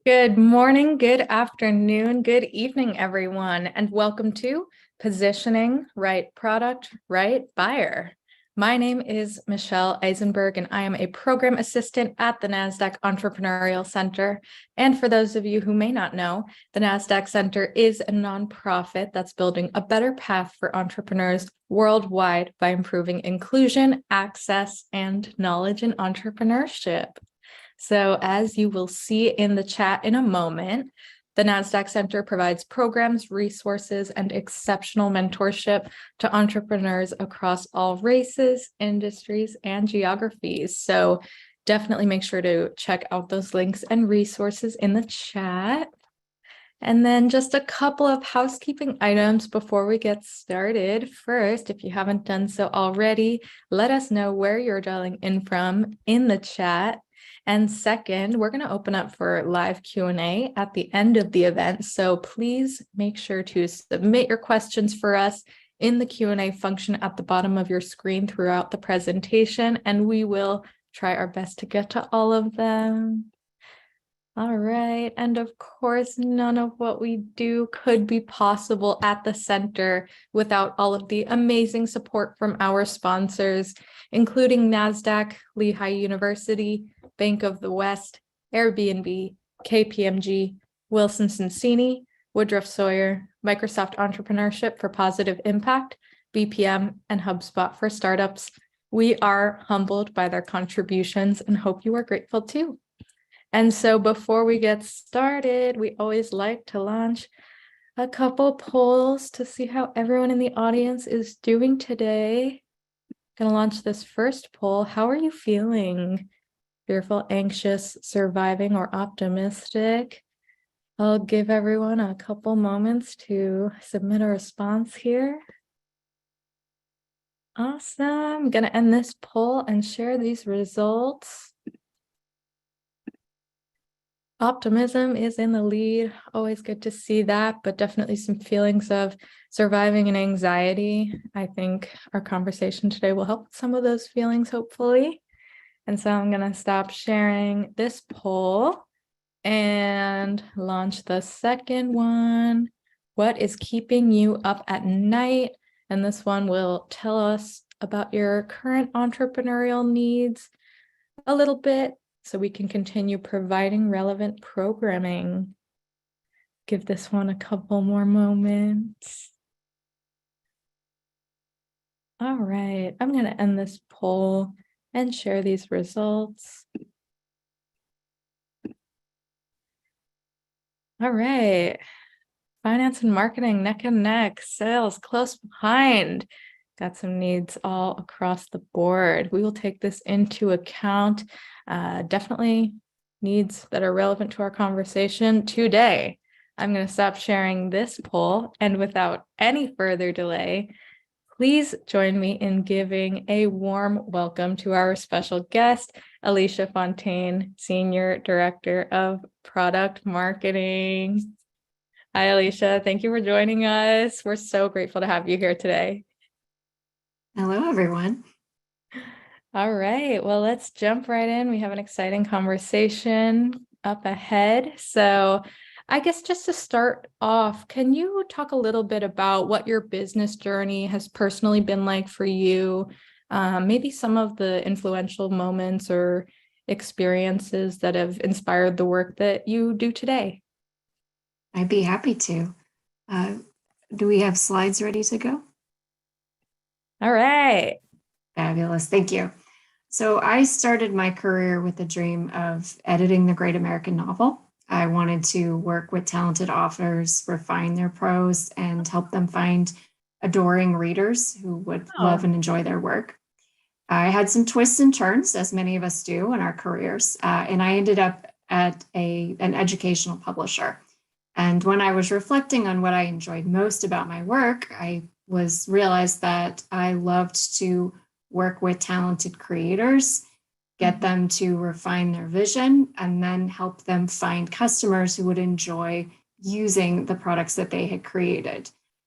Good morning, good afternoon, good evening, everyone, and welcome to Positioning Right Product, Right Buyer. My name is Michelle Eisenberg, and I am a program assistant at the NASDAQ Entrepreneurial Center. And for those of you who may not know, the NASDAQ Center is a nonprofit that's building a better path for entrepreneurs worldwide by improving inclusion, access, and knowledge in entrepreneurship. So as you will see in the chat in a moment, the NASDAQ Center provides programs, resources, and exceptional mentorship to entrepreneurs across all races, industries, and geographies. So definitely make sure to check out those links and resources in the chat. And then just a couple of housekeeping items before we get started. First, if you haven't done so already, let us know where you're dialing in from in the chat. And second, we're going to open up for live Q&A at the end of the event. So please make sure to submit your questions for us in the Q&A function at the bottom of your screen throughout the presentation, and we will try our best to get to all of them. All right. And of course, none of what we do could be possible at the center without all of the amazing support from our sponsors, including NASDAQ, Lehigh University, Bank of the West, Airbnb, KPMG, Wilson Sonsini, Woodruff Sawyer, Microsoft Entrepreneurship for Positive Impact, BPM, and HubSpot for Startups. We are humbled by their contributions and hope you are grateful too. And so before we get started, we always like to launch a couple polls to see how everyone in the audience is doing today. I'm gonna launch this first poll. How are you feeling? Fearful, anxious, surviving, or optimistic? I'll give everyone a couple moments to submit a response here. Awesome. I'm gonna end this poll and share these results. Optimism is in the lead. Always good to see that, but definitely some feelings of surviving and anxiety. I think our conversation today will help with some of those feelings, hopefully. And so I'm going to stop sharing this poll and launch the second one. What is keeping you up at night? And this one will tell us about your current entrepreneurial needs a little bit, so we can continue providing relevant programming. Give this one a couple more moments. All right, I'm going to end this poll and share these results. All right, finance and marketing neck and neck, sales close behind. Got some needs all across the board. We will take this into account. Definitely needs that are relevant to our conversation today. I'm going to stop sharing this poll, and without any further delay, please join me in giving a warm welcome to our special guest, Alicia Fontaine, Senior Director of Product Marketing. Hi, Alicia. Thank you for joining us. We're so grateful to have you here today. Hello, everyone. All right, well, let's jump right in. We have an exciting conversation up ahead. So I guess just to start off, can you talk a little bit about what your business journey has personally been like for you? Maybe some of the influential moments or experiences that have inspired the work that you do today. I'd be happy to. Do we have slides ready to go? All right. Fabulous. Thank you. So I started my career with the dream of editing the great American novel. I wanted to work with talented authors, refine their prose, and help them find adoring readers who would love and enjoy their work. I had some twists and turns, as many of us do in our careers, and I ended up at an educational publisher. And when I was reflecting on what I enjoyed most about my work, I realized that I loved to work with talented creators, get them to refine their vision, and then help them find customers who would enjoy using the products that they had created.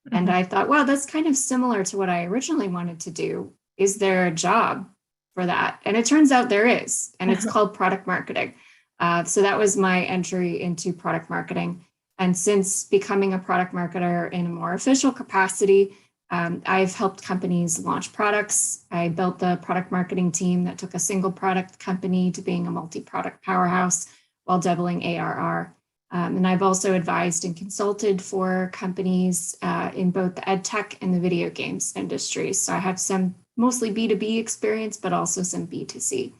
Mm-hmm. And I thought, wow, that's kind of similar to what I originally wanted to do. Is there a job for that? And it turns out there is, and it's called product marketing. So that was my entry into product marketing. And since becoming a product marketer in a more official capacity, I've helped companies launch products. I built the product marketing team that took a single product company to being a multi-product powerhouse while doubling ARR. And I've also advised and consulted for companies in both the ed tech and the video games industries. So I have some mostly B2B experience, but also some B2C.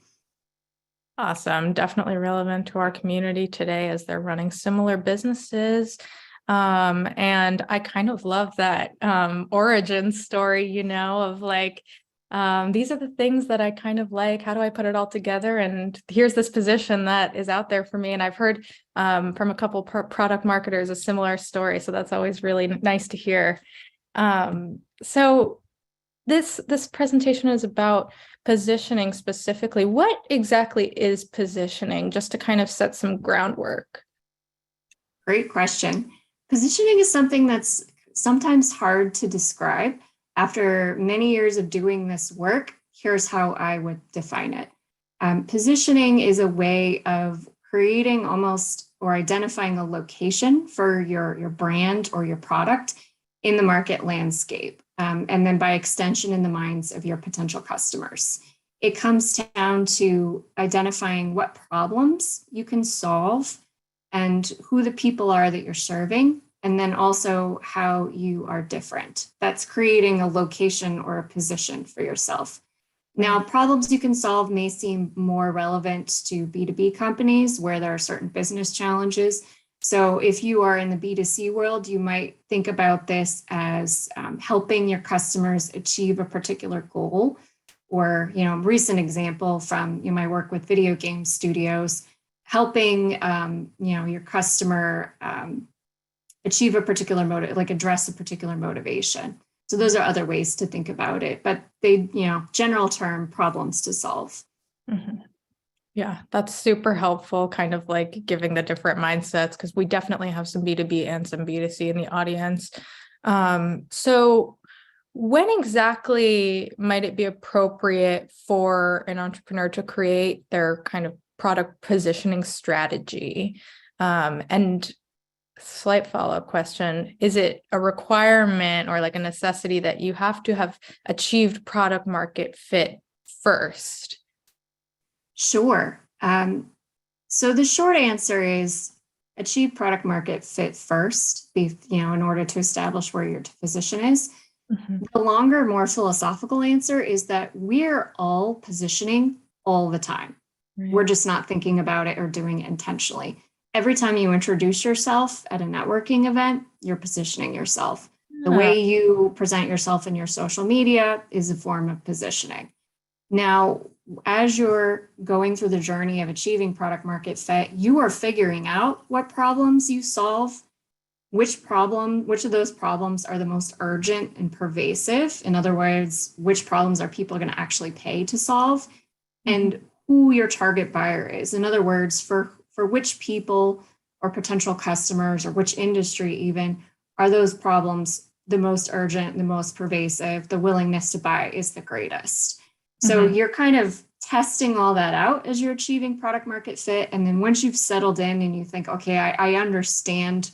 Awesome. Definitely relevant to our community today as they're running similar businesses. And I kind of love that origin story, of like, these are the things that I kind of like. How do I put it all together? And here's this position that is out there for me. And I've heard from a couple product marketers a similar story. So that's always really nice to hear. So this presentation is about positioning specifically. What exactly is positioning, just to kind of set some groundwork? Great question. Positioning is something that's sometimes hard to describe. After many years of doing this work, here's how I would define it. Positioning is a way of creating almost or identifying a location for your brand or your product in the market landscape, and then by extension in the minds of your potential customers. It comes down to identifying what problems you can solve and who the people are that you're serving, and then also how you are different. That's creating a location or a position for yourself. Now, problems you can solve may seem more relevant to B2B companies where there are certain business challenges. So if you are in the B2C world, you might think about this as helping your customers achieve a particular goal. Or, recent example from my work with video game studios, helping your customer achieve a particular motive, like address a particular motivation. So those are other ways to think about it, but they, general term, problems to solve. Mm-hmm. Yeah, that's super helpful, kind of like giving the different mindsets, because we definitely have some B2B and some B2C in the audience. So when exactly might it be appropriate for an entrepreneur to create their kind of product positioning strategy? And slight follow-up question, is it a requirement or like a necessity that you have to have achieved product market fit first? Sure. So the short answer is achieve product market fit first, in order to establish where your position is. Mm-hmm. The longer, more philosophical answer is that we're all positioning all the time. Right. We're just not thinking about it or doing it intentionally. Every time you introduce yourself at a networking event, you're positioning yourself. The way you present yourself in your social media is a form of positioning. Now, as you're going through the journey of achieving product market fit, you are figuring out what problems you solve, which of those problems are the most urgent and pervasive. In other words, which problems are people going to actually pay to solve, and who your target buyer is. In other words, for which people or potential customers or which industry even are those problems the most urgent, the most pervasive, the willingness to buy is the greatest. So you're kind of testing all that out as you're achieving product market fit. And then once you've settled in and you think, okay, I understand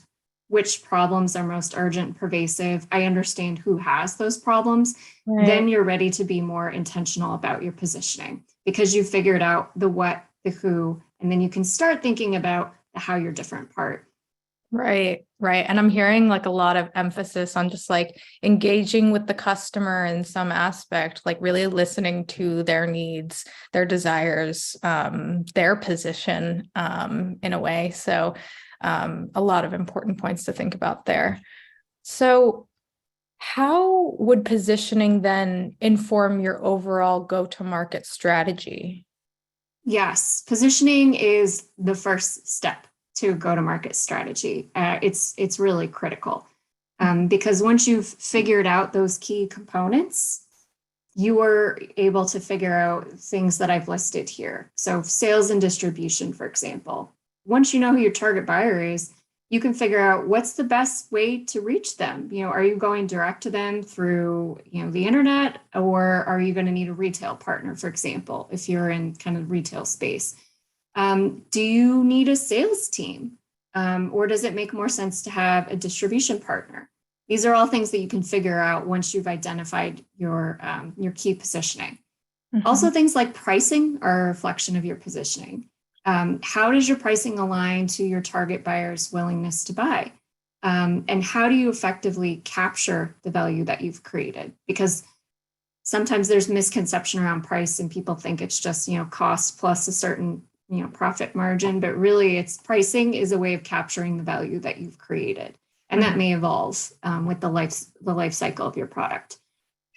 which problems are most urgent and pervasive, I understand who has those problems, right, then you're ready to be more intentional about your positioning because you've figured out the what, the who, and then you can start thinking about the how your different part. Right. And I'm hearing like a lot of emphasis on just like engaging with the customer in some aspect, like really listening to their needs, their desires, their position in a way. So a lot of important points to think about there. So how would positioning then inform your overall go-to-market strategy? Yes, positioning is the first step to go-to-market strategy. It's really critical because once you've figured out those key components, you are able to figure out things that I've listed here. So sales and distribution, for example. Once you know who your target buyer is, you can figure out what's the best way to reach them. Are you going direct to them through, the internet, or are you going to need a retail partner, for example, if you're in kind of retail space? Do you need a sales team? Or does it make more sense to have a distribution partner? These are all things that you can figure out once you've identified your key positioning. Also, things like pricing are a reflection of your positioning. How does your pricing align to your target buyer's willingness to buy? And how do you effectively capture the value that you've created? Because sometimes there's misconception around price and people think it's just, cost plus a certain, profit margin, but really it's pricing is a way of capturing the value that you've created. And that may evolve with the life cycle of your product.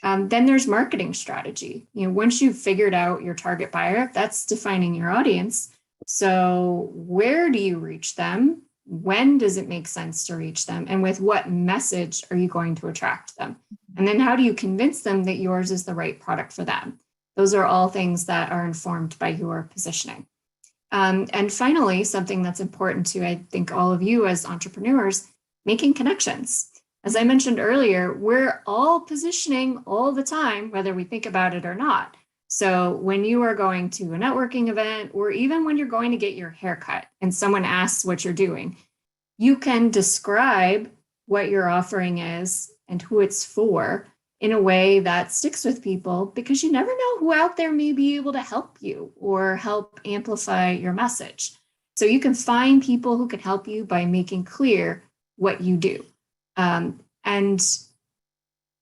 Then there's marketing strategy. Once you've figured out your target buyer, that's defining your audience. So where do you reach them? When does it make sense to reach them? And with what message are you going to attract them? And then how do you convince them that yours is the right product for them? Those are all things that are informed by your positioning. And finally, something that's important to, I think, all of you as entrepreneurs, making connections. As I mentioned earlier, we're all positioning all the time, whether we think about it or not. So when you are going to a networking event, or even when you're going to get your hair cut and someone asks what you're doing, you can describe what your offering is and who it's for in a way that sticks with people, because you never know who out there may be able to help you or help amplify your message. So you can find people who can help you by making clear what you do. And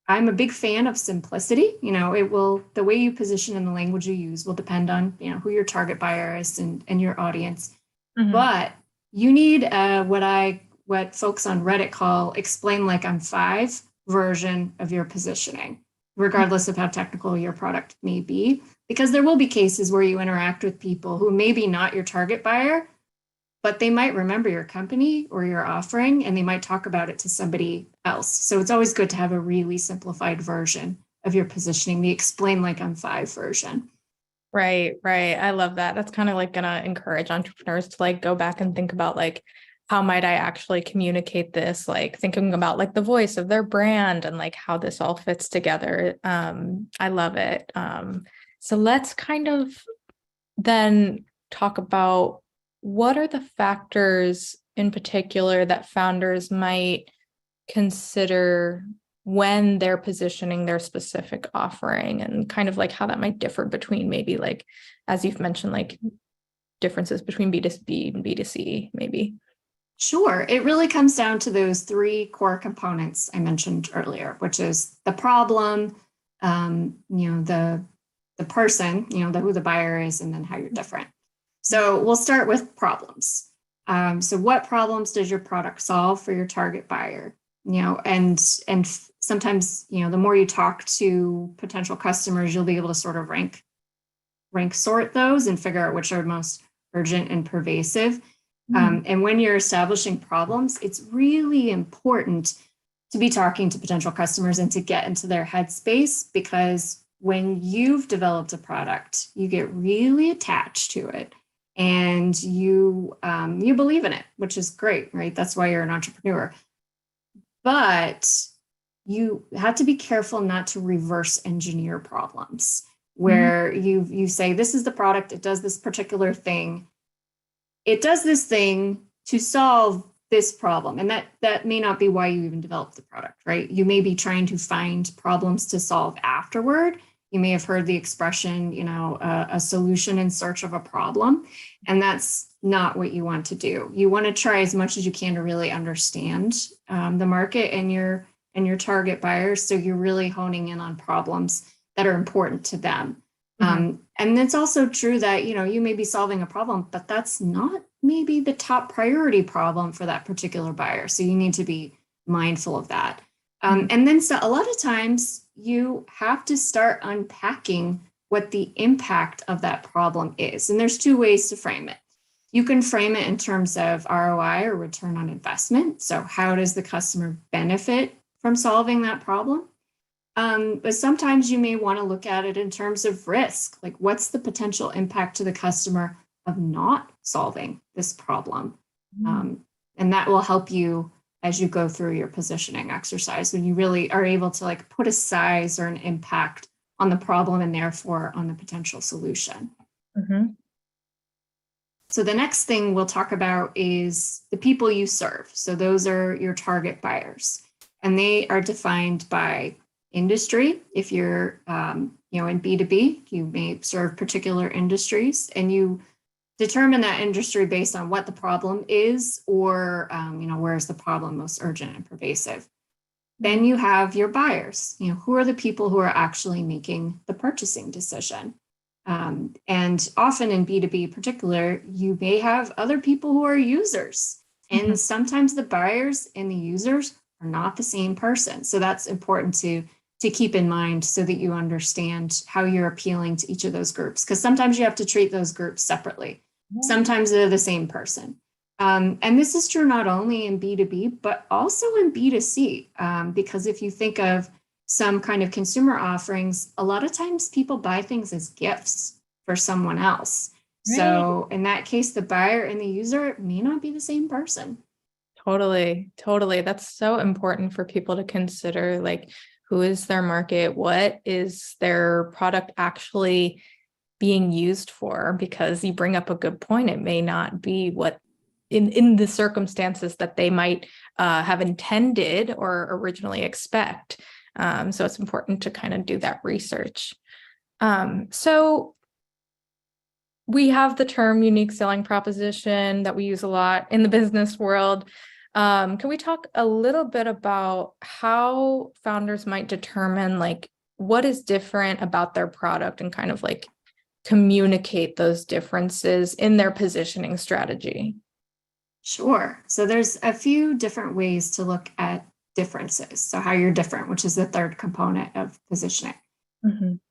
I'm a big fan of simplicity. The way you position and the language you use will depend on, who your target buyer is and your audience. But you need what folks on Reddit call explain like I'm five version of your positioning, regardless of how technical your product may be, because there will be cases where you interact with people who may be not your target buyer, but they might remember your company or your offering, and they might talk about it to somebody else. So it's always good to have a really simplified version of your positioning, the explain like I'm five version. Right. I love that. That's kind of like going to encourage entrepreneurs to like go back and think about like, how might I actually communicate this? Like thinking about like the voice of their brand and like how this all fits together. I love it. So let's kind of then talk about what are the factors in particular that founders might consider when they're positioning their specific offering, and kind of like how that might differ between maybe like, as you've mentioned, like differences between B2B and B2C, maybe. Sure. It really comes down to those three core components I mentioned earlier, which is the problem, the person, who the buyer is, and then how you're different. So we'll start with problems. So what problems does your product solve for your target buyer? And sometimes, the more you talk to potential customers, you'll be able to sort of rank sort those and figure out which are most urgent and pervasive. And when you're establishing problems, it's really important to be talking to potential customers and to get into their headspace, because when you've developed a product, you get really attached to it and you believe in it, which is great, right? That's why you're an entrepreneur. But you have to be careful not to reverse engineer problems where you say, this is the product, it does this particular thing. It does this thing to solve this problem. And that may not be why you even developed the product, right? You may be trying to find problems to solve afterward. You may have heard the expression, a solution in search of a problem. And that's not what you want to do. You want to try as much as you can to really understand the market and your target buyers. So you're really honing in on problems that are important to them. And it's also true that, you may be solving a problem, but that's not maybe the top priority problem for that particular buyer. So you need to be mindful of that. And then a lot of times you have to start unpacking what the impact of that problem is. And there's two ways to frame it. You can frame it in terms of ROI, or return on investment. So how does the customer benefit from solving that problem? But sometimes you may want to look at it in terms of risk, like what's the potential impact to the customer of not solving this problem? And that will help you as you go through your positioning exercise, when you really are able to like put a size or an impact on the problem and therefore on the potential solution. So the next thing we'll talk about is the people you serve. So those are your target buyers, and they are defined by industry. If you're, in B2B, you may serve particular industries, and you determine that industry based on what the problem is, or, where is the problem most urgent and pervasive. Then you have your buyers. Who are the people who are actually making the purchasing decision? And often in B2B in particular, you may have other people who are users. And sometimes the buyers and the users are not the same person. So that's important to keep in mind so that you understand how you're appealing to each of those groups. Because sometimes you have to treat those groups separately. Sometimes they're the same person. And this is true not only in B2B, but also in B2C. Because if you think of some kind of consumer offerings, a lot of times people buy things as gifts for someone else. Right. So in that case, the buyer and the user may not be the same person. Totally. That's so important for people to consider, like, who is their market? What is their product actually being used for? Because you bring up a good point. It may not be what in the circumstances that they might have intended or originally expect. So it's important to kind of do that research. So we have the term unique selling proposition that we use a lot in the business world. Can we talk a little bit about how founders might determine like what is different about their product and kind of like communicate those differences in their positioning strategy? Sure. So there's a few different ways to look at differences. So how you're different, which is the third component of positioning.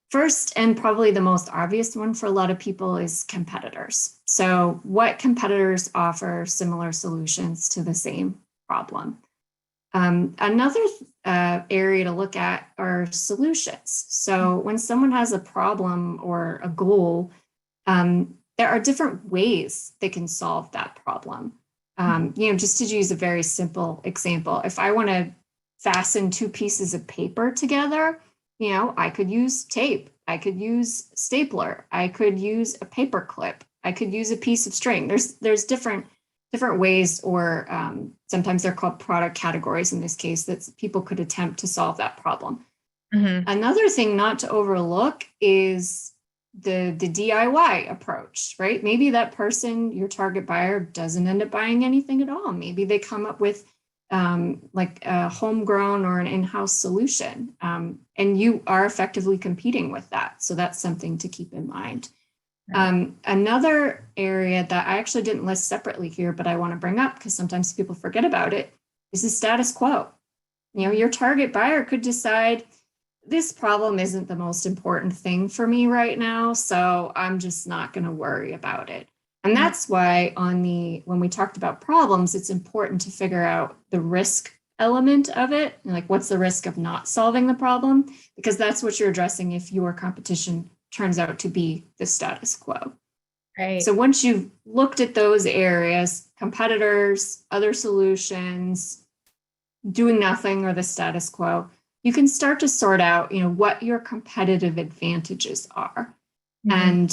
First, and probably the most obvious one for a lot of people, is competitors. So what competitors offer similar solutions to the same problem? Another area to look at are solutions. So when someone has a problem or a goal, there are different ways they can solve that problem. Just to use a very simple example, if I want to fasten two pieces of paper together, I could use tape, I could use stapler, I could use a paper clip, I could use a piece of string. There's different ways, or sometimes they're called product categories in this case, that people could attempt to solve that problem. Another thing not to overlook is the DIY approach, right? Maybe that person, your target buyer, doesn't end up buying anything at all. Maybe they come up with like a homegrown or an in-house solution, and you are effectively competing with that. So that's something to keep in mind. Another area that I actually didn't list separately here, but I want to bring up because sometimes people forget about it, is the status quo. Your target buyer could decide, this problem isn't the most important thing for me right now, so I'm just not going to worry about it. And that's why when we talked about problems, it's important to figure out the risk element of it. Like, what's the risk of not solving the problem? Because that's what you're addressing if your competition turns out to be the status quo. Right. So once you've looked at those areas, competitors, other solutions, doing nothing, or the status quo, you can start to sort out, what your competitive advantages are. And,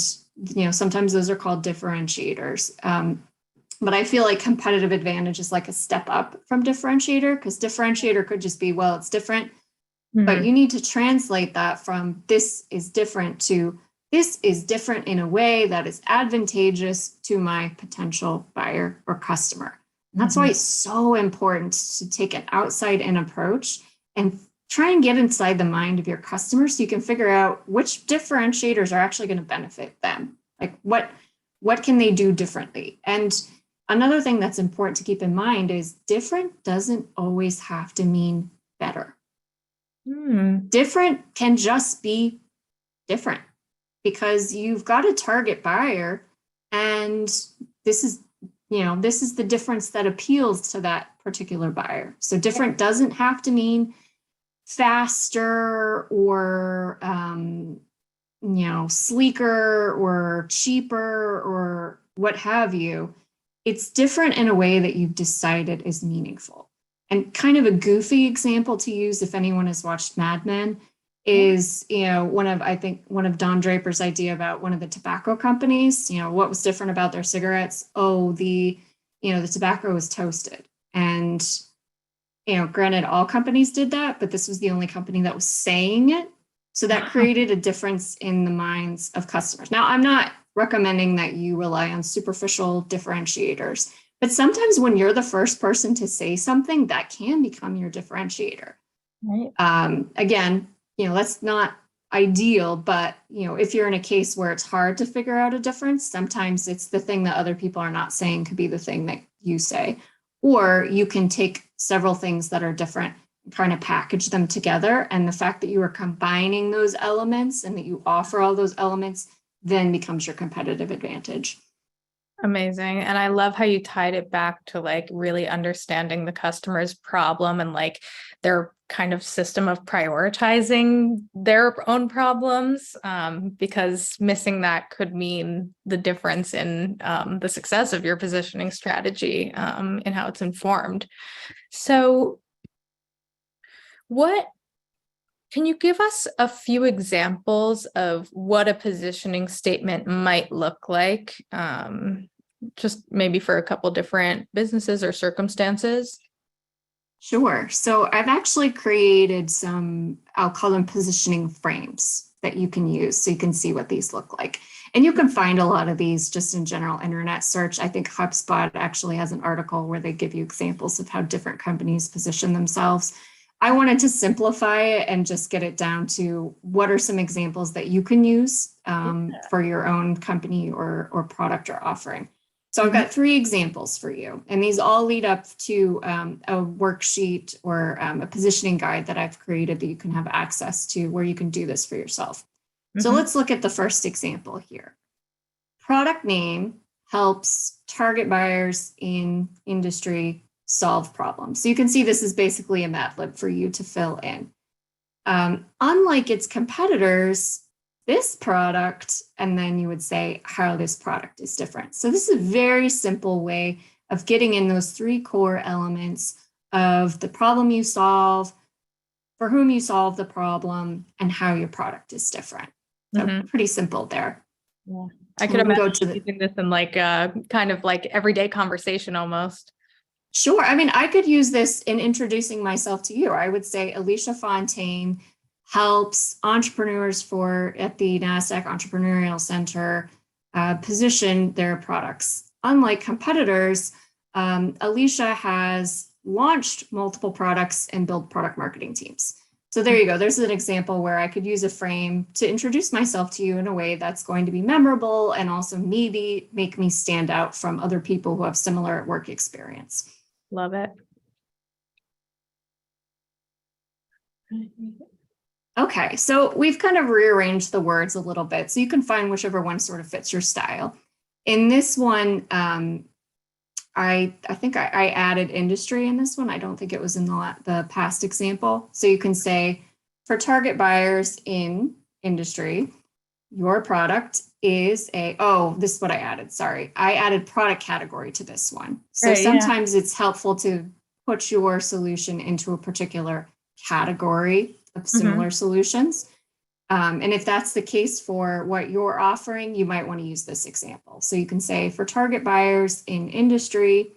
sometimes those are called differentiators. But I feel like competitive advantage is like a step up from differentiator, because differentiator could just be, well, it's different, but you need to translate that from this is different to this is different in a way that is advantageous to my potential buyer or customer. And that's why it's so important to take an outside-in approach and try and get inside the mind of your customers so you can figure out which differentiators are actually going to benefit them. Like what can they do differently? And another thing that's important to keep in mind is different doesn't always have to mean better. Different can just be different, because you've got a target buyer, and this is the difference that appeals to that particular buyer. So different doesn't have to mean faster or sleeker or cheaper or what have you. It's different in a way that you've decided is meaningful. And kind of a goofy example to use, if anyone has watched Mad Men, is, I think one of Don Draper's idea about one of the tobacco companies, what was different about their cigarettes? Oh, the tobacco was toasted. And, granted, all companies did that, but this was the only company that was saying it. So that created a difference in the minds of customers. Now, I'm not recommending that you rely on superficial differentiators, but sometimes when you're the first person to say something, that can become your differentiator. Right. Again, that's not ideal, but if you're in a case where it's hard to figure out a difference, sometimes it's the thing that other people are not saying could be the thing that you say. Or you can take several things that are different and kind of package them together. And the fact that you are combining those elements and that you offer all those elements then becomes your competitive advantage. Amazing. And I love how you tied it back to like really understanding the customer's problem and like their kind of system of prioritizing their own problems, because missing that could mean the difference in the success of your positioning strategy, and how it's informed. So can you give us a few examples of what a positioning statement might look like? Just maybe for a couple different businesses or circumstances? Sure. So I've actually created some, I'll call them positioning frames that you can use so you can see what these look like. And you can find a lot of these just in general internet search. I think HubSpot actually has an article where they give you examples of how different companies position themselves. I wanted to simplify it and just get it down to what are some examples that you can use for your own company or product or offering. So I've got 3 examples for you, and these all lead up to a worksheet or a positioning guide that I've created that you can have access to where you can do this for yourself. So let's look at the first example here. Product name helps target buyers in industry solve problems. So you can see this is basically a Mad Lib for you to fill in. Unlike its competitors, this product, and then you would say how this product is different. So this is a very simple way of getting in those 3 core elements of the problem you solve, for whom you solve the problem, and how your product is different. So pretty simple there. Yeah. I could imagine using this in like a kind of like everyday conversation almost. Sure. I mean, I could use this in introducing myself to you. I would say Alicia Fontaine helps entrepreneurs at the NASDAQ Entrepreneurial Center position their products. Unlike competitors, Alicia has launched multiple products and built product marketing teams. So there you go. There's an example where I could use a frame to introduce myself to you in a way that's going to be memorable and also maybe make me stand out from other people who have similar work experience. Love it. Okay, so we've kind of rearranged the words a little bit, so you can find whichever one sort of fits your style. In this one, I think I added industry in this one. I don't think it was in the past example. So you can say, for target buyers in industry, your product is this is what I added. Sorry. I added product category to this one. So sometimes it's helpful to put your solution into a particular category of similar solutions. And if that's the case for what you're offering, you might want to use this example. So you can say, for target buyers in industry,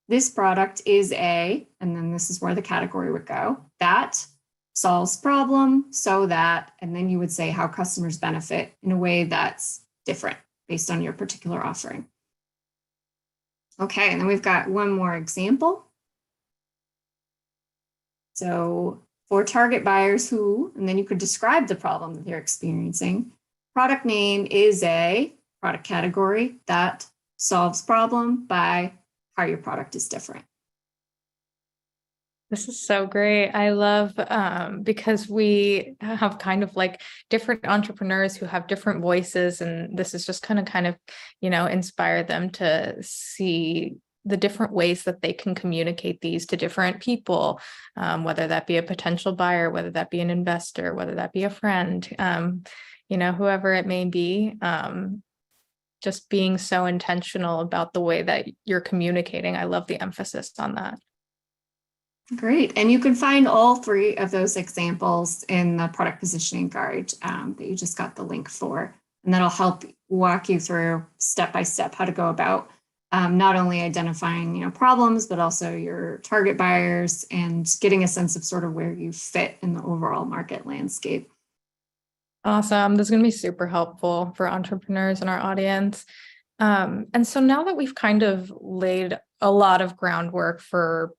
this product is and then this is where the category would go, that solves problem so that, and then you would say how customers benefit in a way that's different based on your particular offering. Okay, and then we've got one more example. So for target buyers who, and then you could describe the problem that they're experiencing. Product name is a product category that solves problem by how your product is different. This is so great. I love because we have kind of like different entrepreneurs who have different voices, and this is just kind of, inspire them to see the different ways that they can communicate these to different people, whether that be a potential buyer, whether that be an investor, whether that be a friend, whoever it may be. Just being so intentional about the way that you're communicating. I love the emphasis on that. Great. And you can find all three of those examples in the product positioning guide that you just got the link for. And that'll help walk you through step by step how to go about not only identifying, problems, but also your target buyers and getting a sense of sort of where you fit in the overall market landscape. Awesome. This is going to be super helpful for entrepreneurs in our audience. And so now that we've kind of laid a lot of groundwork for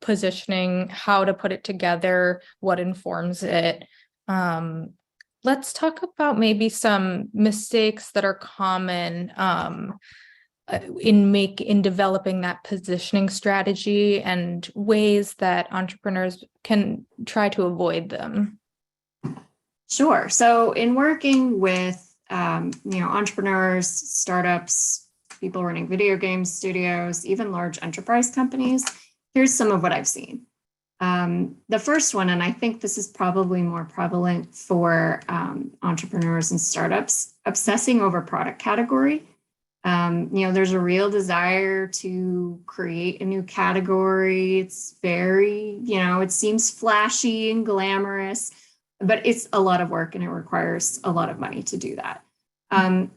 positioning, how to put it together, what informs it, let's talk about maybe some mistakes that are common in developing that positioning strategy and ways that entrepreneurs can try to avoid them. Sure. So in working with entrepreneurs, startups, people running video game studios, even large enterprise companies, here's some of what I've seen. The first one, and I think this is probably more prevalent for entrepreneurs and startups, obsessing over product category. There's a real desire to create a new category. It's very, it seems flashy and glamorous, but it's a lot of work and it requires a lot of money to do that.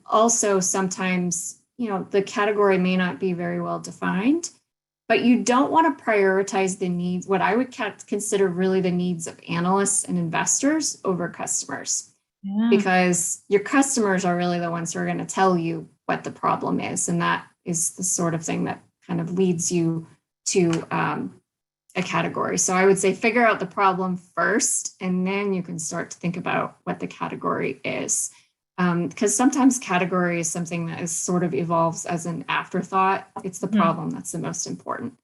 Also, sometimes, the category may not be very well defined, but you don't want to prioritize the needs, what I would consider really the needs of analysts and investors over customers. Yeah. Because your customers are really the ones who are going to tell you what the problem is. And that is the sort of thing that kind of leads you to a category. So I would say figure out the problem first, and then you can start to think about what the category is. Because sometimes category is something that is sort of evolves as an afterthought. It's the problem that's the most important.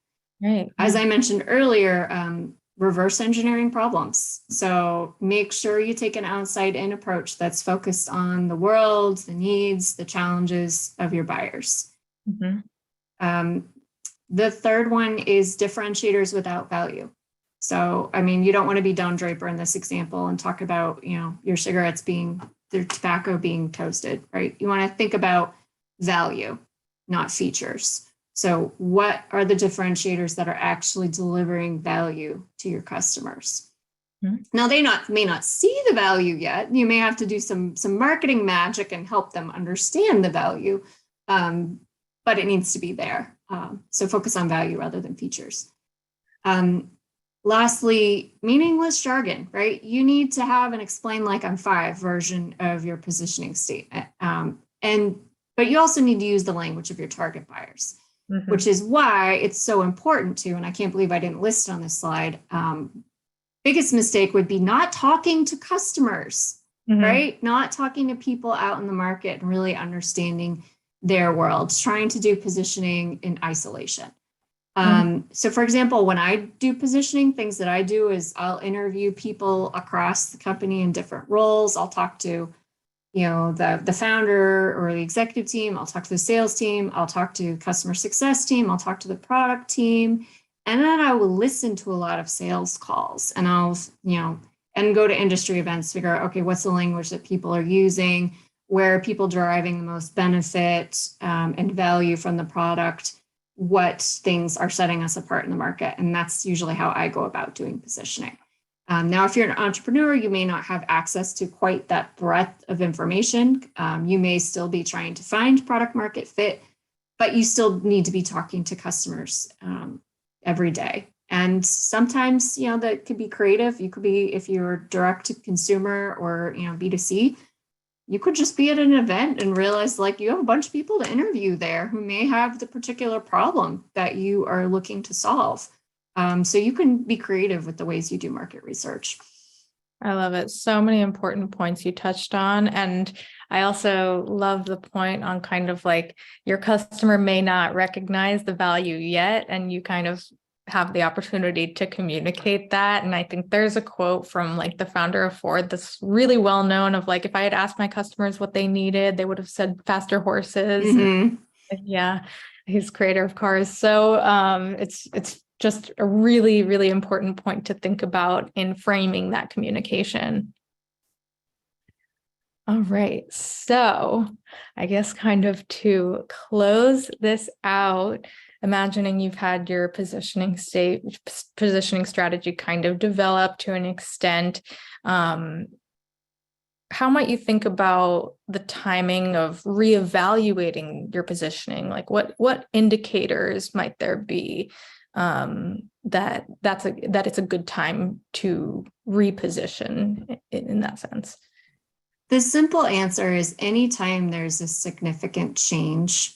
Right. As I mentioned earlier, reverse engineering problems. So make sure you take an outside-in approach that's focused on the world, the needs, the challenges of your buyers. Mm-hmm. The third one is differentiators without value. So, you don't want to be Don Draper in this example and talk about, your cigarettes their tobacco being toasted, right? You want to think about value, not features. So what are the differentiators that are actually delivering value to your customers? Mm-hmm. Now, they may not see the value yet. You may have to do some marketing magic and help them understand the value, but it needs to be there. So focus on value rather than features. Lastly, meaningless jargon, right? You need to have an explain like I'm five version of your positioning statement. But you also need to use the language of your target buyers, mm-hmm. which is why it's so important to, and I can't believe I didn't list it on this slide, biggest mistake would be not talking to customers, mm-hmm. right? Not talking to people out in the market and really understanding their world, trying to do positioning in isolation. So for example, when I do positioning, things that I do is I'll interview people across the company in different roles. I'll talk to, the founder or the executive team. I'll talk to the sales team. I'll talk to customer success team. I'll talk to the product team. And then I will listen to a lot of sales calls and I'll, and go to industry events, figure out, okay, what's the language that people are using? Where are people deriving the most benefit and value from the product? What things are setting us apart in the market. And that's usually how I go about doing positioning. Now, if you're an entrepreneur, you may not have access to quite that breadth of information. You may still be trying to find product market fit, but you still need to be talking to customers every day. And sometimes, that could be creative. You could be, if you're direct to consumer or, B2C, you could just be at an event and realize you have a bunch of people to interview there who may have the particular problem that you are looking to solve. So you can be creative with the ways you do market research. I love it. So many important points you touched on. And I also love the point on kind of your customer may not recognize the value yet, and you kind of have the opportunity to communicate that. And I think there's a quote from the founder of Ford that's really well known of if I had asked my customers what they needed, they would have said faster horses. Mm-hmm. Yeah, he's creator of cars. So it's just a really, really important point to think about in framing that communication. All right. So I guess kind of to close this out, imagining you've had your positioning strategy kind of develop to an extent. How might you think about the timing of reevaluating your positioning? Like what indicators might there be that it's a good time to reposition in that sense? The simple answer is anytime there's a significant change,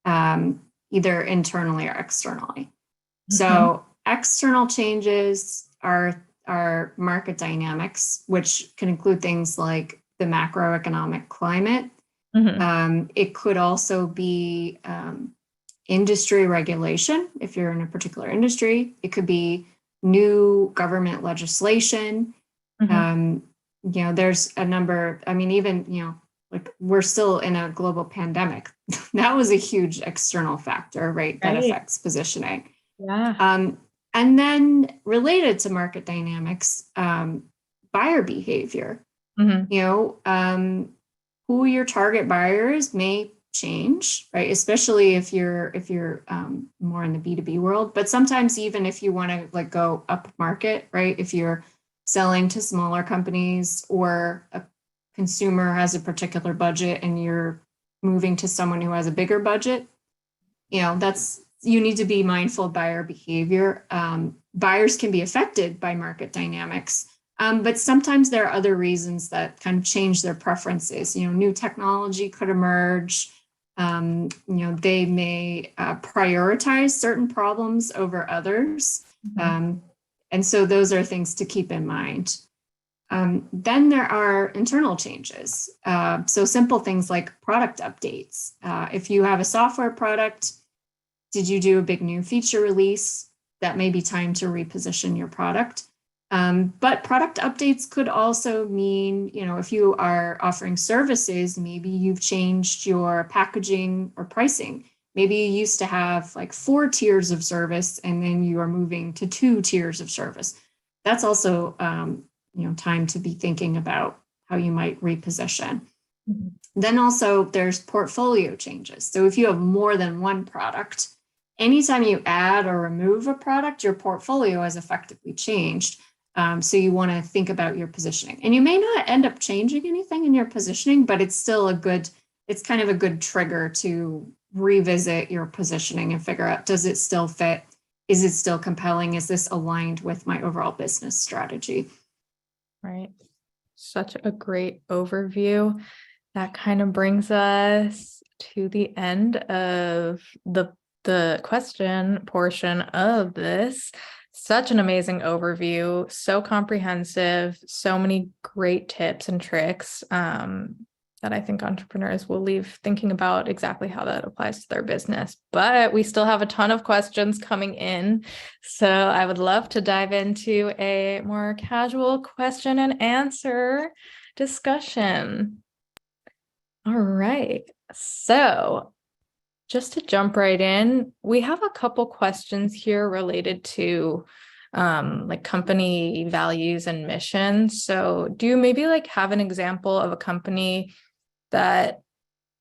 either internally or externally. So external changes are market dynamics, which can include things like the macroeconomic climate. It could also be industry regulation, if you're in a particular industry. It could be new government legislation. There's a number, even, like we're still in a global pandemic. That was a huge external factor, right? That affects positioning. Yeah. And then related to market dynamics, buyer behavior. Who your target buyers may change, right? Especially if you're more in the B2B world, but sometimes even if you want to like go up market, right? If you're selling to smaller companies or a consumer has a particular budget and you're moving to someone who has a bigger budget, you need to be mindful of buyer behavior. Buyers can be affected by market dynamics, but sometimes there are other reasons that kind of change their preferences. New technology could emerge. They may prioritize certain problems over others. And so those are things to keep in mind. Then there are internal changes. So simple things like product updates. If you have a software product, did you do a big new feature release? That may be time to reposition your product. But product updates could also mean, if you are offering services, maybe you've changed your packaging or pricing. Maybe you used to have like 4 tiers of service and then you are moving to 2 tiers of service. That's also, time to be thinking about how you might reposition. Then also there's portfolio changes. So if you have more than one product, anytime you add or remove a product, your portfolio has effectively changed. So you want to think about your positioning. And you may not end up changing anything in your positioning, but it's still it's kind of a good trigger to revisit your positioning and figure out, does it still fit? Is it still compelling? Is this aligned with my overall business strategy? Right. Such a great overview. That kind of brings us to the end of the question portion of this. Such an amazing overview, so comprehensive, so many great tips and tricks that I think entrepreneurs will leave thinking about exactly how that applies to their business. But we still have a ton of questions coming in. So I would love to dive into a more casual question and answer discussion. All right. So just to jump right in, we have a couple questions here related to like company values and mission. So do you maybe like have an example of a company that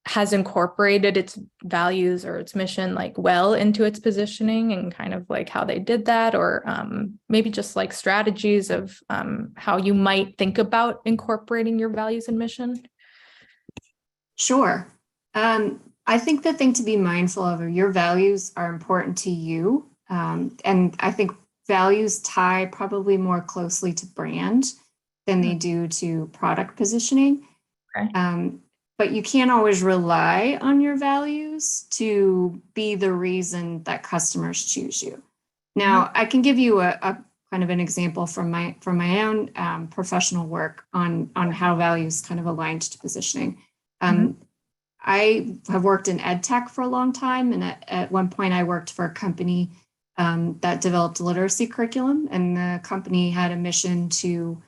has incorporated its values or its mission like well into its positioning and kind of like how they did that, or maybe just like strategies of how you might think about incorporating your values and mission? Sure. I think the thing to be mindful of are your values are important to you. And I think values tie probably more closely to brand than they do to product positioning. Okay. But you can't always rely on your values to be the reason that customers choose you. Now, I can give you a kind of an example from my own professional work on how values kind of aligned to positioning. I have worked in ed tech for a long time, and at one point I worked for a company that developed literacy curriculum, and the company had a mission to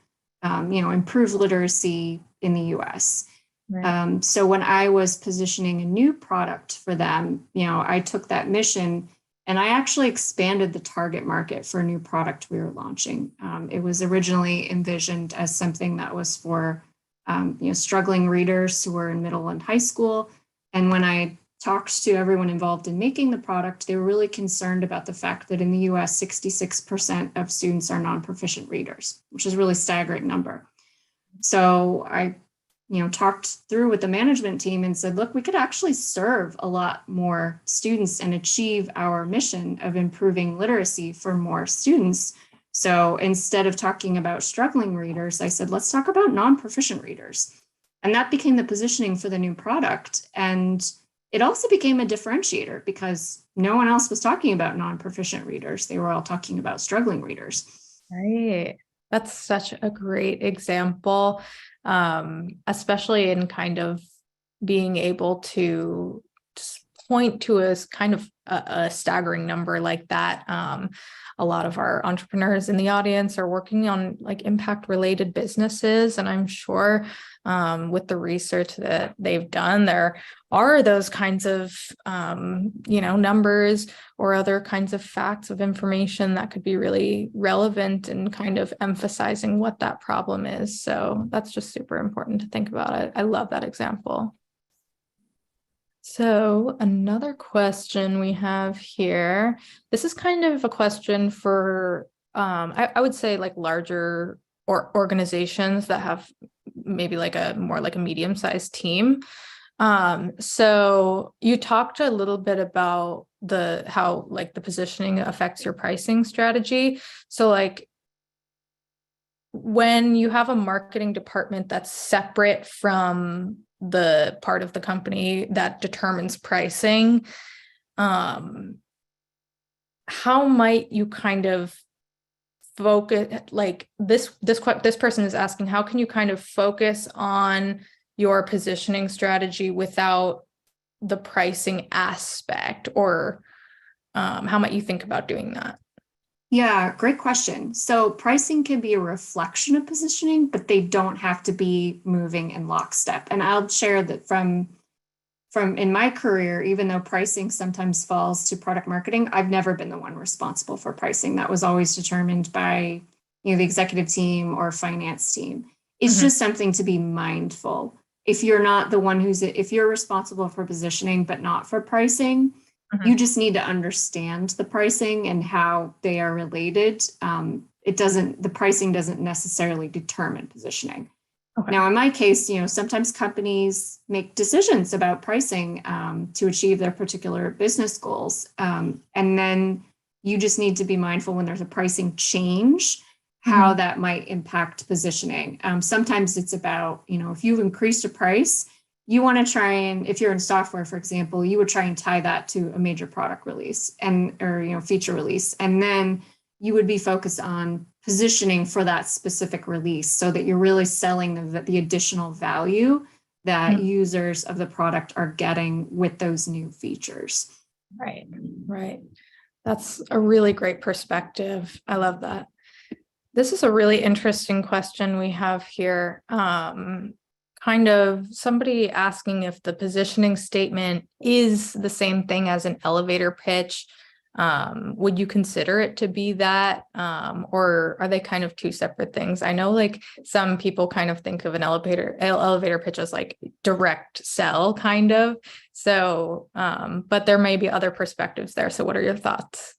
improve literacy in the US. Right. So when I was positioning a new product for them, I took that mission and I actually expanded the target market for a new product we were launching. It was originally envisioned as something that was for struggling readers who were in middle and high school. And when I talked to everyone involved in making the product, they were really concerned about the fact that in the US, 66% of students are non-proficient readers, which is a really staggering number. So I, talked through with the management team and said, look, we could actually serve a lot more students and achieve our mission of improving literacy for more students. So instead of talking about struggling readers, I said, let's talk about non-proficient readers. And that became the positioning for the new product. And it also became a differentiator because no one else was talking about non-proficient readers. They were all talking about struggling readers. Right. That's such a great example, especially in kind of being able to just point to a kind of a staggering number like that. A lot of our entrepreneurs in the audience are working on like impact related businesses. And I'm sure with the research that they've done, there are those kinds of, numbers or other kinds of facts of information that could be really relevant and kind of emphasizing what that problem is. So that's just super important to think about it. I love that example. So another question we have here, this is kind of a question for, I would say like larger or organizations that have maybe like a more like a medium-sized team. So you talked a little bit about how like the positioning affects your pricing strategy. So like when you have a marketing department that's separate from the part of the company that determines pricing, how might you kind of focus, like this person is asking, how can you kind of focus on your positioning strategy without the pricing aspect, or how might you think about doing that? Yeah, great question. So pricing can be a reflection of positioning, but they don't have to be moving in lockstep. And I'll share that from in my career, even though pricing sometimes falls to product marketing, I've never been the one responsible for pricing. That was always determined by, the executive team or finance team. It's just something to be mindful. If you're not the one if you're responsible for positioning, but not for pricing, you just need to understand the pricing and how they are related. The pricing doesn't necessarily determine positioning. Okay. Now, in my case, sometimes companies make decisions about pricing to achieve their particular business goals. And then you just need to be mindful when there's a pricing change, how that might impact positioning. Sometimes it's about, if you've increased a price, you want to try and, if you're in software, for example, you would try and tie that to a major product release or feature release. And then you would be focused on positioning for that specific release so that you're really selling the additional value that users of the product are getting with those new features. Right. That's a really great perspective. I love that. This is a really interesting question we have here. Kind of somebody asking if the positioning statement is the same thing as an elevator pitch. Would you consider it to be that, or are they kind of two separate things? I know like some people kind of think of an elevator pitch as like direct sell kind of. So, but there may be other perspectives there. So what are your thoughts?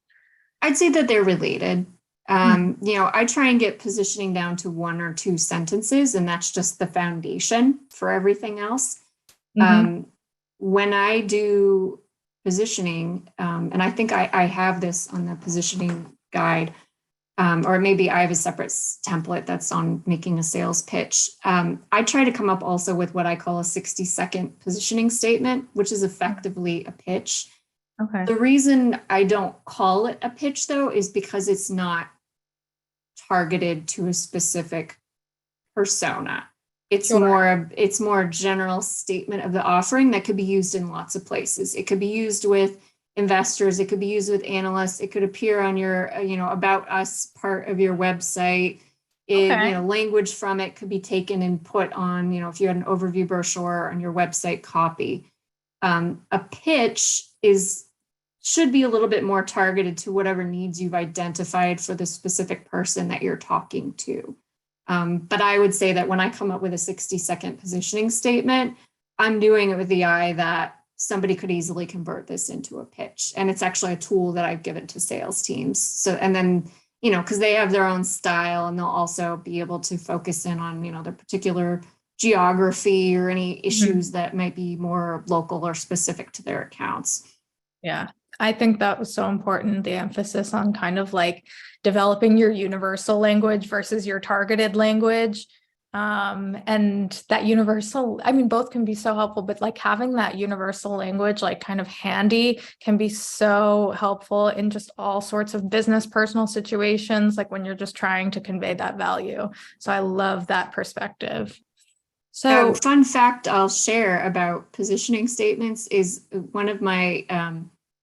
I'd say that they're related. I try and get positioning down to 1 or 2 sentences, and that's just the foundation for everything else. When I do positioning, and I think I have this on the positioning guide, or maybe I have a separate template that's on making a sales pitch. I try to come up also with what I call a 60-second positioning statement, which is effectively a pitch. Okay. The reason I don't call it a pitch, though, is because it's not targeted to a specific persona. It's more a general statement of the offering that could be used in lots of places. It could be used with investors. It could be used with analysts. It could appear on your, about us part of your website. Language from it could be taken and put on, if you had an overview brochure on your website copy. A pitch should be a little bit more targeted to whatever needs you've identified for the specific person that you're talking to. But I would say that when I come up with a 60-second positioning statement, I'm doing it with the eye that somebody could easily convert this into a pitch. And it's actually a tool that I've given to sales teams. So, and then, because they have their own style, and they'll also be able to focus in on, their particular geography or any issues that might be more local or specific to their accounts. Yeah, I think that was so important, the emphasis on kind of like developing your universal language versus your targeted language. And that universal, I mean, both can be so helpful, but like having that universal language, like kind of handy, can be so helpful in just all sorts of business, personal situations, like when you're just trying to convey that value. So I love that perspective. So fun fact I'll share about positioning statements is one of my,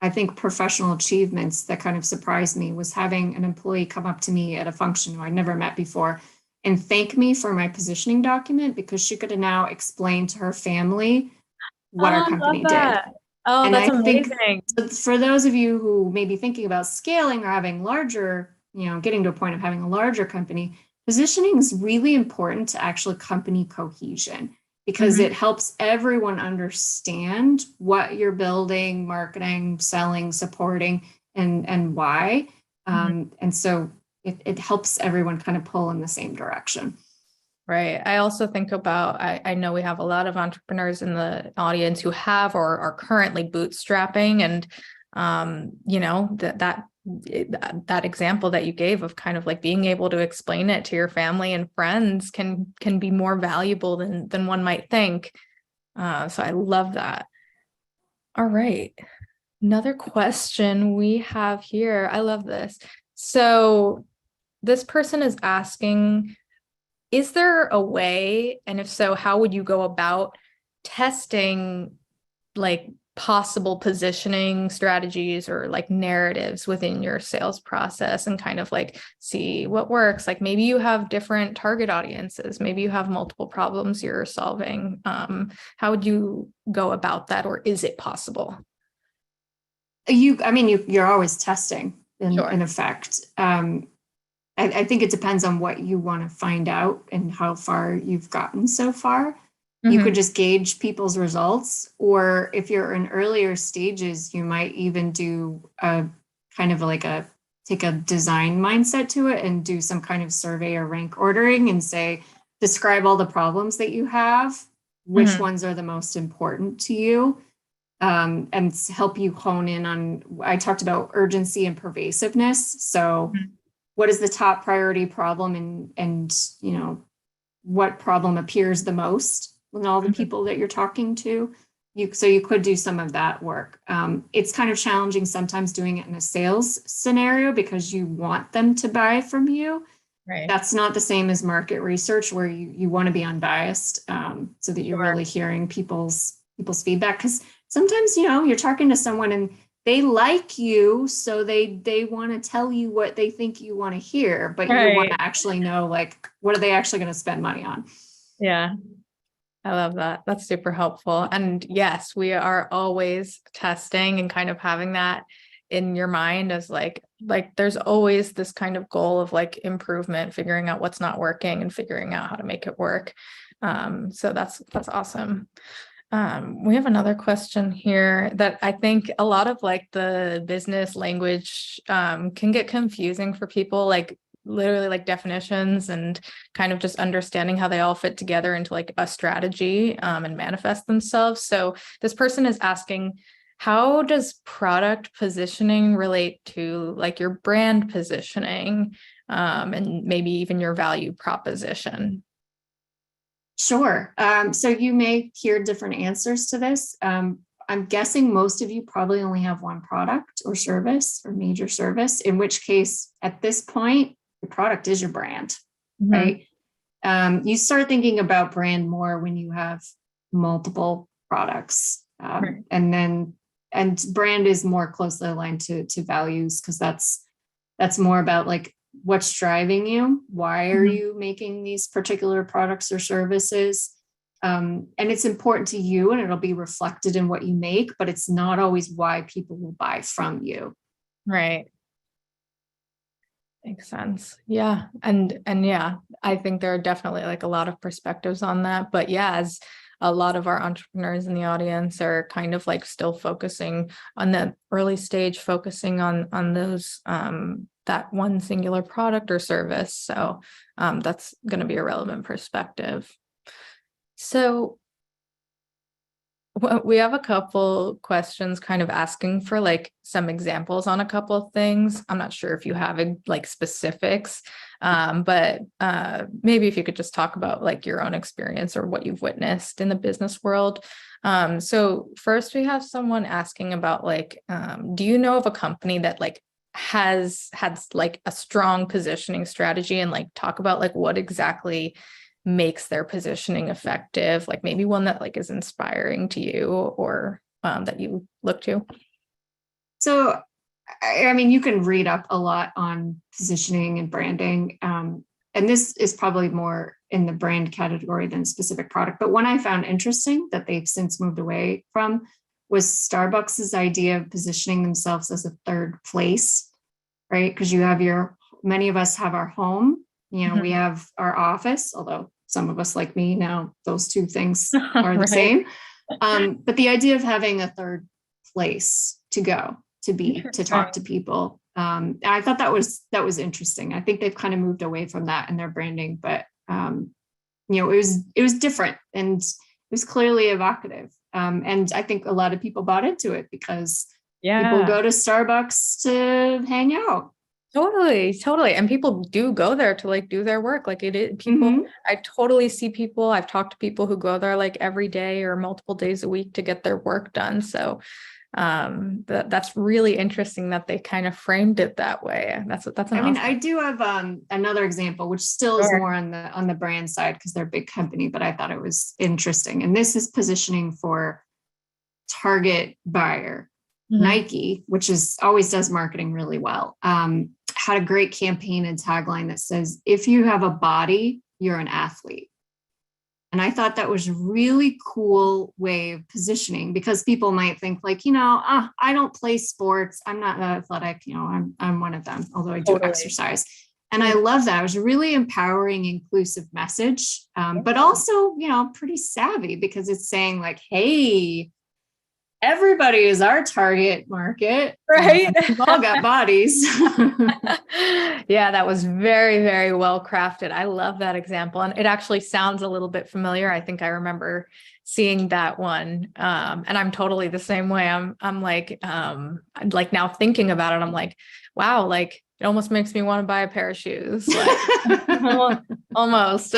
I think, professional achievements that kind of surprised me was having an employee come up to me at a function who I'd never met before and thank me for my positioning document, because she could have now explained to her family what our I love company did. that. Oh, And that's I think amazing. for those of you who may be thinking about scaling or having larger, getting to a point of having a larger company, positioning is really important to actually company cohesion, because it helps everyone understand what you're building, marketing, selling, supporting, and why. And so it helps everyone kind of pull in the same direction. Right. I also think about, I know we have a lot of entrepreneurs in the audience who have or are currently bootstrapping, and that example that you gave of kind of like being able to explain it to your family and friends can be more valuable than one might think. So I love that. All right. Another question we have here. I love this. So this person is asking, is there a way, and if so, how would you go about testing like possible positioning strategies or like narratives within your sales process and kind of like see what works? Like maybe you have different target audiences, maybe you have multiple problems you're solving. How would you go about that, or is it possible? You're always testing Sure. in effect. I think it depends on what you want to find out and how far you've gotten so far. You could just gauge people's results, or if you're in earlier stages, you might even do a kind of like take a design mindset to it and do some kind of survey or rank ordering and say, describe all the problems that you have, which ones are the most important to you, and help you hone in on, I talked about urgency and pervasiveness. So what is the top priority problem, and what problem appears the most in all the people that you're talking to. So you could do some of that work. It's kind of challenging sometimes doing it in a sales scenario because you want them to buy from you. Right. That's not the same as market research, where you want to be unbiased, so that you're really hearing people's feedback. Because sometimes, you're talking to someone and they like you, so they want to tell you what they think you want to hear, but you want to actually know, like, what are they actually going to spend money on? Yeah. I love that. That's super helpful. And yes, we are always testing and kind of having that in your mind as like there's always this kind of goal of like improvement, figuring out what's not working and figuring out how to make it work. So that's awesome. We have another question here that I think a lot of like the business language can get confusing for people, like literally like definitions and kind of just understanding how they all fit together into like a strategy and manifest themselves. So this person is asking, how does product positioning relate to like your brand positioning and maybe even your value proposition? Sure. So you may hear different answers to this. I'm guessing most of you probably only have one product or service or major service, in which case, at this point, your product is your brand, right? You start thinking about brand more when you have multiple products. And brand is more closely aligned to values, because that's more about like, what's driving you? Why are you making these particular products or services? And it's important to you, and it'll be reflected in what you make, but it's not always why people will buy from you. Right. Makes sense. Yeah. And yeah, I think there are definitely like a lot of perspectives on that. But yeah, as a lot of our entrepreneurs in the audience are kind of like still focusing on the early stage, focusing on those that one singular product or service. So that's going to be a relevant perspective. So well, we have a couple questions kind of asking for like some examples on a couple of things. I'm not sure if you have like specifics, but maybe if you could just talk about like your own experience or what you've witnessed in the business world. So first we have someone asking about like, do you know of a company that like has had like a strong positioning strategy, and like talk about like what exactly makes their positioning effective, like maybe one that like is inspiring to you or that you look to? So, I mean, you can read up a lot on positioning and branding. And this is probably more in the brand category than specific product. But one I found interesting that they've since moved away from was Starbucks's idea of positioning themselves as a third place, right? Because many of us have our home. We have our office, although some of us like me now, those two things are the Right. same. But the idea of having a third place to go, to talk to people. I thought that was interesting. I think they've kind of moved away from that in their branding, but it was different and it was clearly evocative. And I think a lot of people bought into it because people go to Starbucks to hang out. Totally. And people do go there to like do their work. Like people, I totally see people, I've talked to people who go there like every day or multiple days a week to get their work done. So that's really interesting that they kind of framed it that way. That's I mean, I do have another example, which still is more on the brand side because they're a big company, but I thought it was interesting. And this is positioning for target buyer. Nike, which always does marketing really well, had a great campaign and tagline that says, if you have a body, you're an athlete. And I thought that was a really cool way of positioning, because people might think like, I don't play sports, I'm not that athletic, I'm one of them, although I do exercise. And I love that. It was a really empowering, inclusive message, but also, pretty savvy, because it's saying like, hey, everybody is our target market, right? We've all got bodies. Yeah, that was very, very well crafted. I love that example. And it actually sounds a little bit familiar. I think I remember seeing that one. And I'm totally the same way. I'm like now thinking about it, I'm like, wow, like it almost makes me want to buy a pair of shoes. Like, almost.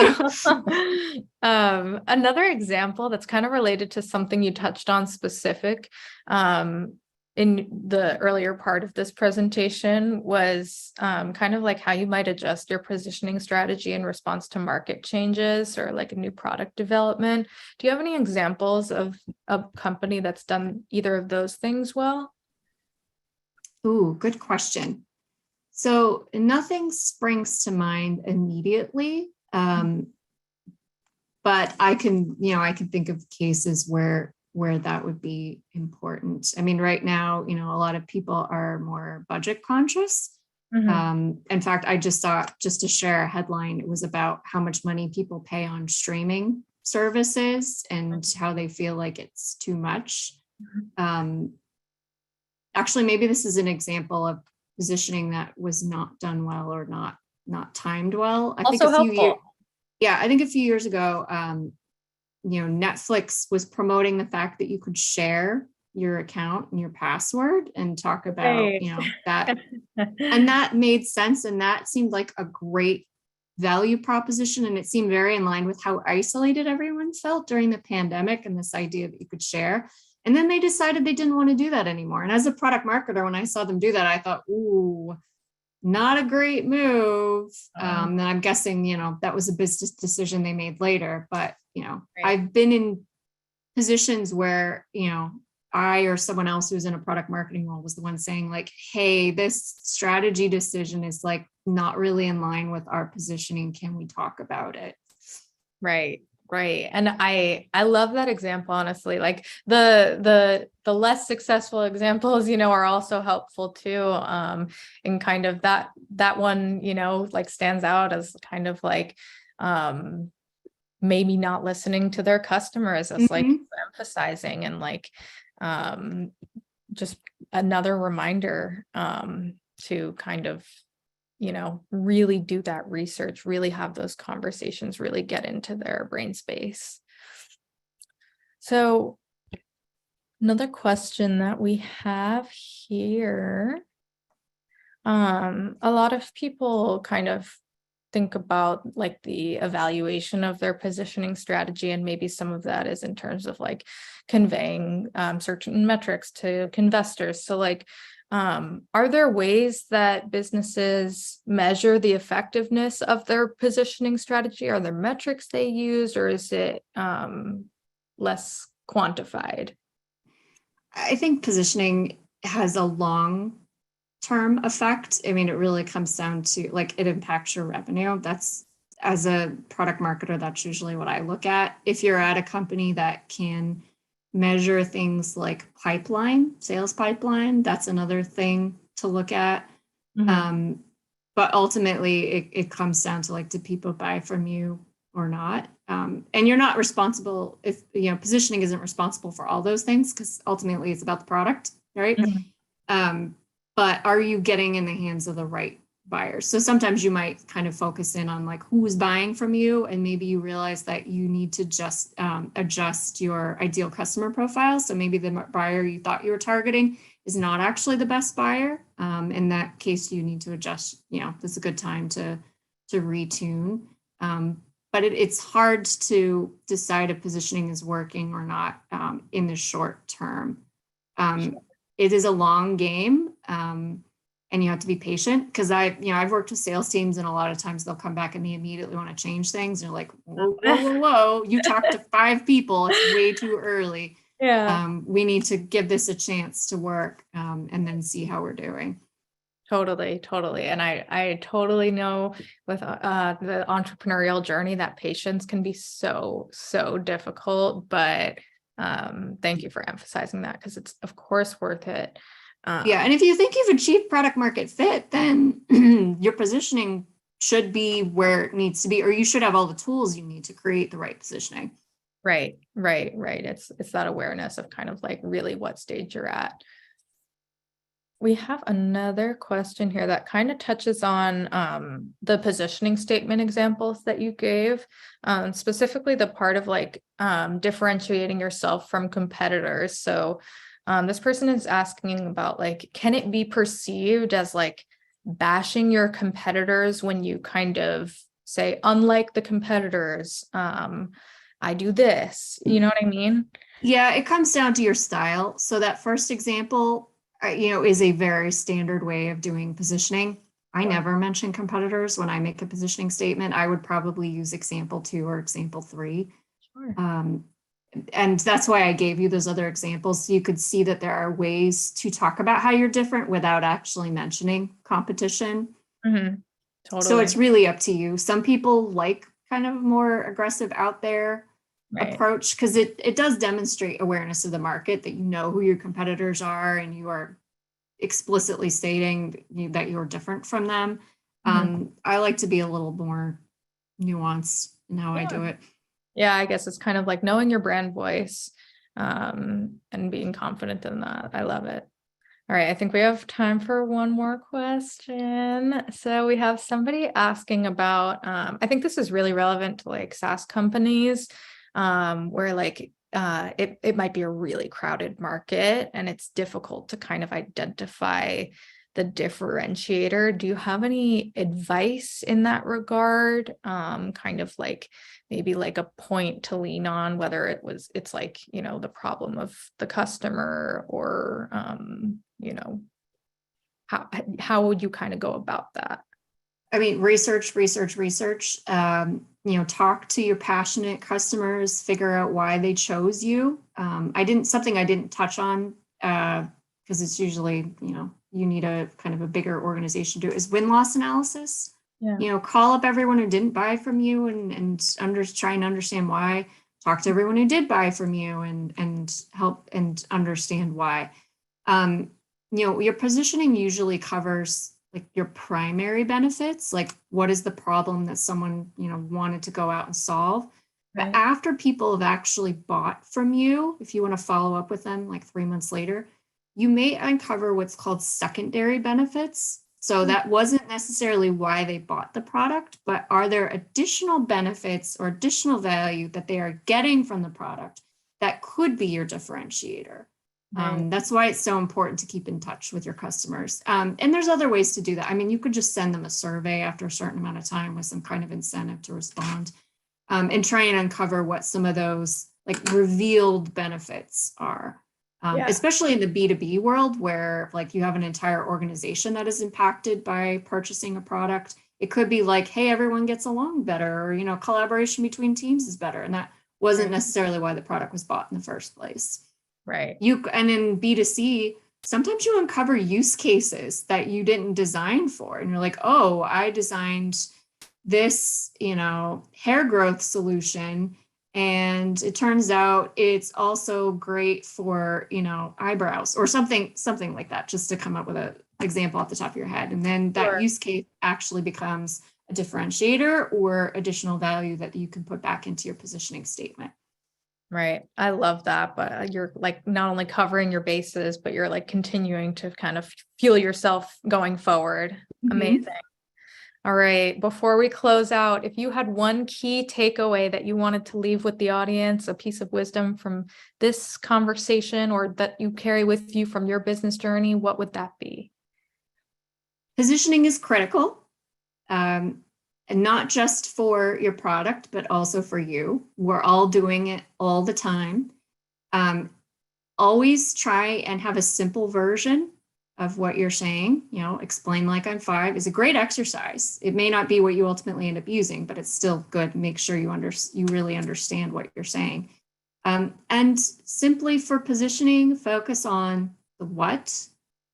Another example that's kind of related to something you touched on specific in the earlier part of this presentation was kind of like how you might adjust your positioning strategy in response to market changes or like a new product development. Do you have any examples of a company that's done either of those things well? Ooh, good question. So nothing springs to mind immediately, but I can think of cases where that would be important. I mean, right now, a lot of people are more budget conscious. In fact, I just saw, just to share a headline, it was about how much money people pay on streaming services and how they feel like it's too much. Actually, maybe this is an example of positioning that was not done well or not timed well. I think a few years ago, Netflix was promoting the fact that you could share your account and your password and talk about, that. And that made sense. And that seemed like a great value proposition. And it seemed very in line with how isolated everyone felt during the pandemic and this idea that you could share. And then they decided they didn't want to do that anymore. And as a product marketer, when I saw them do that, I thought, ooh, not a great move. And I'm guessing, that was a business decision they made later. But, I've been in positions where, I or someone else who's in a product marketing role was the one saying like, hey, this strategy decision is like not really in line with our positioning. Can we talk about it? Right. And I love that example, honestly. Like the less successful examples, are also helpful too. And kind of that one, like stands out as kind of like, maybe not listening to their customers, as like Mhm. emphasizing, and like just another reminder to kind of, really do that research, really have those conversations, really get into their brain space. So another question that we have here, a lot of people kind of think about like the evaluation of their positioning strategy, and maybe some of that is in terms of like conveying certain metrics to investors. So like, are there ways that businesses measure the effectiveness of their positioning strategy? Are there metrics they use, or is it less quantified? I think positioning has a long-term effect. I mean, it really comes down to like it impacts your revenue. That's as a product marketer, that's usually what I look at. If you're at a company that can measure things like pipeline, sales pipeline, that's another thing to look at. Mhm. But ultimately, it comes down to like, do people buy from you or not? And you're not responsible if, positioning isn't responsible for all those things because ultimately it's about the product, right? Mhm. But are you getting in the hands of the right buyers? So sometimes you might kind of focus in on like who is buying from you, and maybe you realize that you need to just adjust your ideal customer profile. So maybe the buyer you thought you were targeting is not actually the best buyer. In that case, you need to adjust. This is a good time to retune. But it's hard to decide if positioning is working or not in the short term. It is a long game, and you have to be patient because I've worked with sales teams, and a lot of times they'll come back and they immediately want to change things. And you're like, whoa, whoa, whoa, whoa! You talked to 5 people. It's way too early. Yeah. We need to give this a chance to work, and then see how we're doing. Totally, totally. And I totally know with the entrepreneurial journey that patience can be so, so difficult. But thank you for emphasizing that, because it's of course worth it. Yeah, Um, and if you think you've achieved product market fit, then your positioning should be where it needs to be, or you should have all the tools you need to create the right positioning. right, right, right. It's that awareness of kind of like really what stage you're at. We have another question here that kind of touches on the positioning statement examples that you gave, specifically the part of like differentiating yourself from competitors. So this person is asking about like, can it be perceived as like bashing your competitors when you kind of say, unlike the competitors, I do this, you know what I mean? Yeah, it comes down to your style. So that first example, is a very standard way of doing positioning. I Sure. never mention competitors when I make a positioning statement. I would probably use example 2 or example 3. Sure. Um, and that's why I gave you those other examples. So you could see that there are ways to talk about how you're different without actually mentioning competition. Hmm. So Totally. it's really up to you. Some people like kind of more aggressive out there Right. approach because it does demonstrate awareness of the market, that you know who your competitors are and you are explicitly stating that you're different from them. Mhm. I like to be a little more nuanced in how I Yeah. do it. Yeah, I guess it's kind of like knowing your brand voice, and being confident in that. I love it. All right, I think we have time for one more question. So we have somebody asking about, I think this is really relevant to like SaaS companies, where like it might be a really crowded market and it's difficult to kind of identify the differentiator. Do you have any advice in that regard? Kind of like maybe like a point to lean on, whether it's like, the problem of the customer, or how would you kind of go about that? I mean, research, research, research. Talk to your passionate customers, figure out why they chose you. Something I didn't touch on because it's usually, you need a kind of a bigger organization to do is win-loss analysis. Yeah. Call up everyone who didn't buy from you and try and understand why. Talk to everyone who did buy from you and help and understand why. Um, your positioning usually covers like your primary benefits, like what is the problem that someone, wanted to go out and solve. But Right. after people have actually bought from you, if you want to follow up with them like 3 months later, you may uncover what's called secondary benefits. So that wasn't necessarily why they bought the product, but are there additional benefits or additional value that they are getting from the product that could be your differentiator? Right. That's why it's so important to keep in touch with your customers. And there's other ways to do that. I mean, you could just send them a survey after a certain amount of time with some kind of incentive to respond, and try and uncover what some of those like revealed benefits are. Yeah. Especially in the B2B world where like you have an entire organization that is impacted by purchasing a product. It could be like, hey, everyone gets along better, or, collaboration between teams is better. And that wasn't Right. necessarily why the product was bought in the first place. Right. And in B2C, sometimes you uncover use cases that you didn't design for. And you're like, oh, I designed this, hair growth solution. And it turns out it's also great for, eyebrows or something like that, just to come up with an example off the top of your head. And then that Sure. use case actually becomes a differentiator or additional value that you can put back into your positioning statement. Right. I love that. But you're like not only covering your bases, but you're like continuing to kind of fuel yourself going forward. Amazing. All right. Before we close out, if you had one key takeaway that you wanted to leave with the audience, a piece of wisdom from this conversation or that you carry with you from your business journey, what would that be? Positioning is critical. And not just for your product, but also for you. We're all doing it all the time. Always try and have a simple version of what you're saying. Explain like I'm 5 is a great exercise. It may not be what you ultimately end up using, but it's still good. Make sure you really understand what you're saying. And simply for positioning, focus on the what,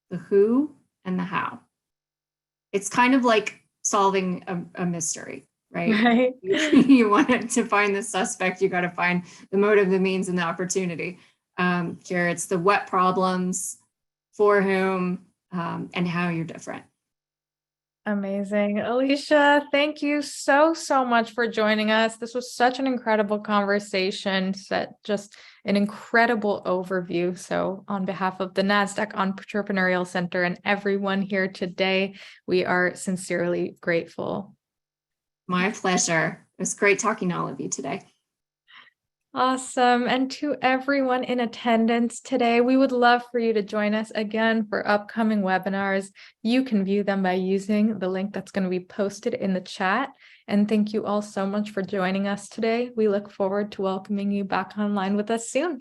the who, and the how. It's kind of like solving a mystery, right? Right. You want to find the suspect, you got to find the motive, the means, and the opportunity. Here it's the what problems, for whom, and how you're different. Amazing. Alicia, thank you so, so much for joining us. This was such an incredible conversation, set just an incredible overview. So on behalf of the NASDAQ Entrepreneurial Center and everyone here today, we are sincerely grateful. My pleasure. It was great talking to all of you today. Awesome. And to everyone in attendance today, we would love for you to join us again for upcoming webinars. You can view them by using the link that's going to be posted in the chat. And thank you all so much for joining us today. We look forward to welcoming you back online with us soon.